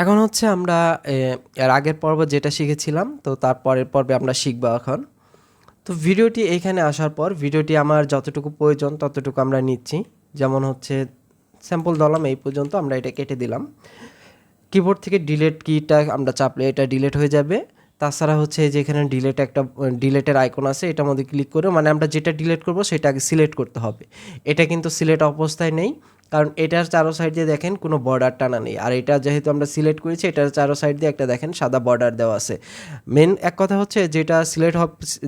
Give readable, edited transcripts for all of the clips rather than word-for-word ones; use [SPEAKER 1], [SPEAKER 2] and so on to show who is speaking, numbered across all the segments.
[SPEAKER 1] এখন হচ্ছে আমরা এর আগের পর্ব যেটা শিখেছিলাম তো তার পরের পর্বে আমরা শিখবো এখন। তো ভিডিওটি এইখানে আসার পর ভিডিওটি আমার যতটুকু প্রয়োজন ততটুকু আমরা নিচ্ছি। যেমন হচ্ছে স্যাম্পল ধরলাম এই পর্যন্ত, আমরা এটা কেটে দিলাম। কিবোর্ড থেকে ডিলিট কিটা আমরা চাপলে এটা ডিলিট হয়ে যাবে। তাছাড়া হচ্ছে যে এখানে ডিলিট একটা ডিলিটের আইকন আছে, এটার মধ্যে ক্লিক করে মানে আমরা যেটা ডিলিট করব সেটা আগে সিলেক্ট করতে হবে। এটা কিন্তু সিলেক্ট অবস্থায় নেই, কারণ এটার চারো সাইড দিয়ে দেখেন কোনো বর্ডার টানা নেই। আর এটা যেহেতু আমরা সিলেক্ট করেছি এটার চারো সাইড দিয়ে একটা দেখেন সাদা বর্ডার দেওয়া আছে। মেন এক কথা হচ্ছে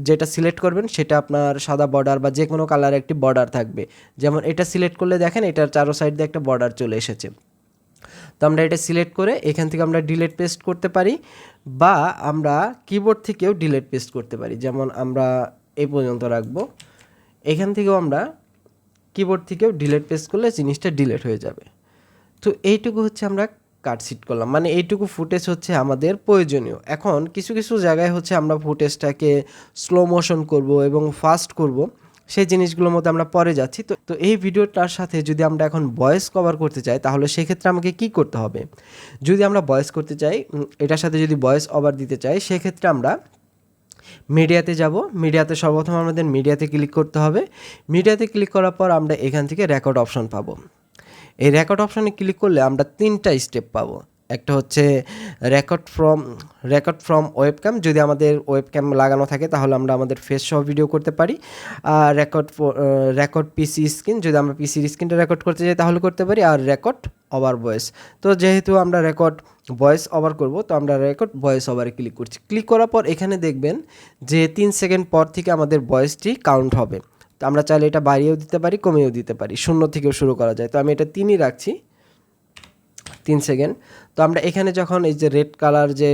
[SPEAKER 1] যেটা সিলেক্ট করবেন সেটা আপনার সাদা বর্ডার বা যে কোনো কালারের একটি বর্ডার থাকবে। যেমন এটা সিলেক্ট করলে দেখেন এটার চারো সাইড দিয়ে একটা বর্ডার চলে এসেছে। তো আমরা এটা সিলেক্ট করে এখান থেকে আমরা ডিলিট পেস্ট করতে পারি, বা আমরা কিবোর্ড থেকেও ডিলিট পেস্ট করতে পারি। যেমন আমরা এই পর্যন্ত রাখবো, এখান থেকেও আমরা কিবোর্ড থেকেও ডিলিট পেস্ট করলে জিনিসটা ডিলিট হয়ে যাবে। তো এইটুকু হচ্ছে আমরা কাটসিট করলাম, মানে এইটুকু ফুটেজ হচ্ছে আমাদের প্রয়োজনীয়। এখন কিছু কিছু জায়গায় হচ্ছে আমরা ফুটেজটাকে স্লো মোশন করব এবং ফাস্ট করব, সেই জিনিসগুলোর মধ্যে আমরা পরে যাচ্ছি। তো এই ভিডিওটার সাথে যদি আমরা এখন ভয়েস কভার করতে চাই তাহলে সেক্ষেত্রে আমাকে কি করতে হবে? যদি আমরা ভয়েস করতে চাই, এটার সাথে যদি ভয়েস ওভার দিতে চাই, সেক্ষেত্রে আমরা মিডিয়াতে যাব। মিডিয়াতে সর্বপ্রথম আমাদের মিডিয়াতে ক্লিক করতে হবে। মিডিয়াতে ক্লিক করার পর আমরা এখান থেকে রেকর্ড অপশন পাবো। এই রেকর্ড অপশনে ক্লিক করলে আমরা 3টা স্টেপ পাবো। একটা হচ্ছে রেকর্ড ফ্রম ওয়েবক্যাম, যদি আমাদের ওয়েবক্যাম লাগানো থাকে তাহলে আমরা আমাদের ফেস সহ ভিডিও করতে পারি। আর রেকর্ড পিসি স্ক্রিন, যদি আমরা পিসির স্ক্রিনটা রেকর্ড করতে চাই তাহলে করতে পারি। আর রেকর্ড ওভার ভয়েস, তো যেহেতু আমরা রেকর্ড ভয়েস ওভার করব তো আমরা রেকর্ড ভয়েস ওভারে ক্লিক করছি। ক্লিক করার পর এখানে দেখবেন যে 3 সেকেন্ড পর থেকে আমাদের ভয়েসটি কাউন্ট হবে। তো আমরা চাইলে এটা বাড়িয়েও দিতে পারি, কমিয়েও দিতে পারি, 0 থেকেও শুরু করা যায়। তো আমি এটা 3ই রাখছি, 3 সেকেন্ড। তো আমরা এখানে যখন এই যে রেড কালার যে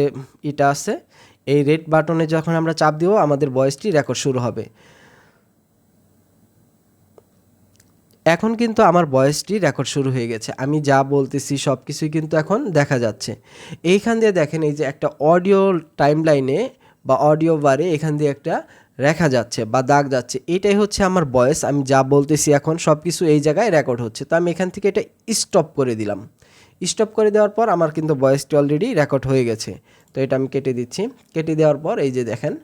[SPEAKER 1] এটা আছে, এই রেড বাটনে যখন আমরা চাপ দিব আমাদের ভয়েসটি রেকর্ড শুরু হবে। এখন কিন্তু আমার ভয়েসটি রেকর্ড শুরু হয়ে গেছে, আমি যা বলতেছি সব কিছুই কিন্তু এখন দেখা যাচ্ছে। এইখান দিয়ে দেখেন এই যে একটা অডিও টাইমলাইনে বা অডিও বারে এখান দিয়ে একটা রেখা যাচ্ছে বা দাগ যাচ্ছে, এটাই হচ্ছে আমার ভয়েস। আমি যা বলতেছি এখন সব কিছু এই জায়গায় রেকর্ড হচ্ছে। তো আমি এখান থেকে এটা স্টপ করে দিলাম। স্টপ করে দেওয়ার পর আমার কিন্তু ভয়েসটি অলরেডি রেকর্ড হয়ে গেছে। তো এটা আমি কেটে দিচ্ছি। কেটে দেওয়ার পর এই যে দেখেন,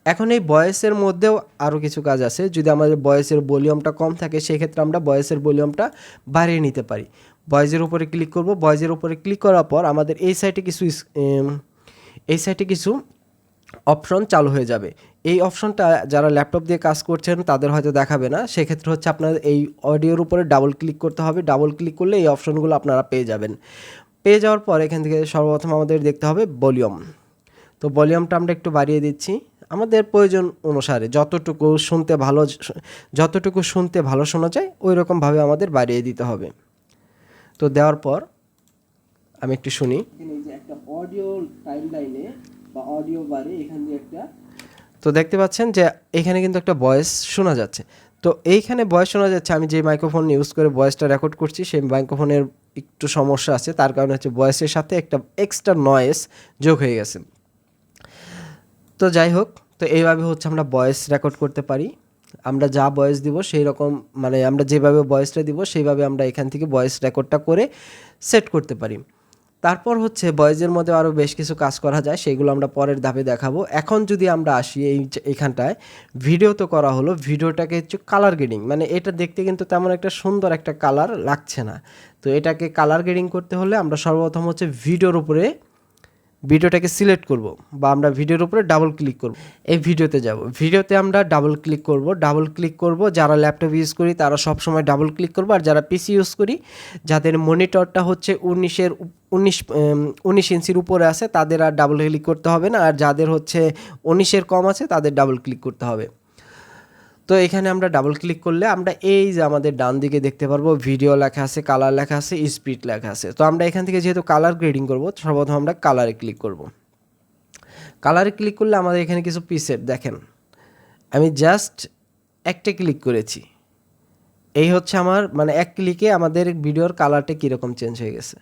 [SPEAKER 1] এখন এই ভয়েসের মধ্যেও আরও কিছু কাজ আছে। যদি আমাদের ভয়েসের ভলিউমটা কম থাকে সেক্ষেত্রে আমরা ভয়েসের ভলিউমটা বাড়িয়ে নিতে পারি। ভয়েসের উপরে ক্লিক করব। ভয়েসের উপরে ক্লিক করার পর আমাদের এই সাইটে কিছু অপশন চালু হয়ে যাবে। এই অপশনটা যারা ল্যাপটপ দিয়ে কাজ করছেন তাদের হয়তো দেখাবে না, সেক্ষেত্রে হচ্ছে আপনার এই অডিওর উপরে ডাবল ক্লিক করতে হবে। ডাবল ক্লিক করলে এই অপশনগুলো আপনারা পেয়ে যাবেন। পেয়ে যাওয়ার পর এখান থেকে সর্বপ্রথম আমাদের দেখতে হবে ভলিউম। তো ভলিউমটা আমরা একটু বাড়িয়ে দিচ্ছি আমাদের প্রয়োজন অনুসারে, যতটুকু শুনতে ভালো শোনা যায় ওই রকমভাবে আমাদের বাড়িয়ে দিতে হবে। তো দেওয়ার পর আমি একটু শুনি। একটা অডিও টাইমলাইনে বা অডিও বারে এখান দিয়ে একটা, তো দেখতে পাচ্ছেন যে এখানে কিন্তু একটা ভয়েস শোনা যাচ্ছে। তো এইখানে ভয়েস শোনা যাচ্ছে, আমি যে মাইক্রোফোন ইউজ করে ভয়েসটা রেকর্ড করছি সেই মাইক্রোফোনের একটু সমস্যা আছে, তার কারণে হচ্ছে ভয়েসের সাথে একটা এক্সট্রা নয়েজ যোগ হয়ে গেছে। তো যাই হোক, তো এইভাবে হচ্ছে আমরা ভয়েস রেকর্ড করতে পারি। আমরা যা ভয়েস দিব সেই রকম, মানে আমরা যেভাবে ভয়েসটা দিব সেইভাবে আমরা এখান থেকে ভয়েস রেকর্ডটা করে সেট করতে পারি। তারপর হচ্ছে ভয়েসের মধ্যে আরও বেশ কিছু কাজ করা যায়, সেগুলো আমরা পরের ধাপে দেখাবো। এখন যদি আমরা আসি এইখানটায়, ভিডিও তো করা হলো, ভিডিওটাকে হচ্ছে কালার গ্রেডিং, মানে এটা দেখতে কিন্তু তেমন একটা সুন্দর একটা কালার লাগছে না। তো এটাকে কালার গ্রেডিং করতে হলে আমরা সর্বপ্রথম হচ্ছে ভিডিওটাকে সিলেক্ট করব, বা আমরা ভিডিওর উপরে ডাবল ক্লিক করব। এই ভিডিওতে যাব, ভিডিওতে আমরা ডাবল ক্লিক করব। যারা ল্যাপটপ ইউজ করি তারা সব সময় ডাবল ক্লিক করব, আর যারা পিসি ইউজ করি যাদের মনিটরটা হচ্ছে 19 ইঞ্চির উপরে আছে তাদের আর ডাবল ক্লিক করতে হবে না, আর যাদের হচ্ছে 19-এর কম আছে তাদের ডাবল ক্লিক করতে হবে। তো এখানে আমরা ডাবল ক্লিক করলে আমরা এই যে আমাদের ডান দিকে দেখতে পারবো ভিডিও লেখা আছে, কালার লেখা আছে, স্পিড লেখা আছে। তো আমরা এখান থেকে যেহেতু কালার গ্রেডিং করব, সর্বপ্রথম আমরা কালারে ক্লিক করব। কালারে ক্লিক করলে আমাদের এখানে কিছু প্রিসেট দেখেন, আমি জাস্ট একটা ক্লিক করেছি, এই হচ্ছে আমার মানে এক ক্লিকে আমাদের ভিডিওর কালারটা কীরকম চেঞ্জ হয়ে গেছে।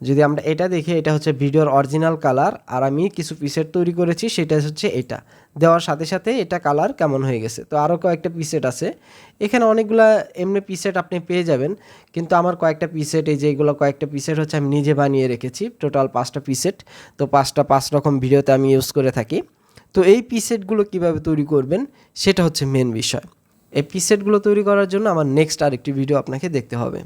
[SPEAKER 1] যদি আমরা এটা দেখি, এটা হচ্ছে ভিডিওর অরিজিনাল কালার, আর আমি কিছু প্রিসেট তৈরি করেছি, সেটা হচ্ছে এটা দেওয়ার সাথে সাথে এটা কালার কেমন হয়ে গেছে। তো আরও কয়েকটা প্রিসেট আছে, এখানে অনেকগুলা এমনি প্রিসেট আপনি পেয়ে যাবেন, কিন্তু আমার কয়েকটা প্রিসেট, এই যে এইগুলো কয়েকটা প্রিসেট হচ্ছে আমি নিজে বানিয়ে রেখেছি, টোটাল 5টা প্রিসেট। তো 5 রকম ভিডিওতে আমি ইউজ করে থাকি। তো এই প্রিসেটগুলো কীভাবে তৈরি করবেন সেটা হচ্ছে মেন বিষয়। এই প্রিসেটগুলো তৈরি করার জন্য আমার নেক্সট আরেকটি ভিডিও আপনাকে দেখতে হবে।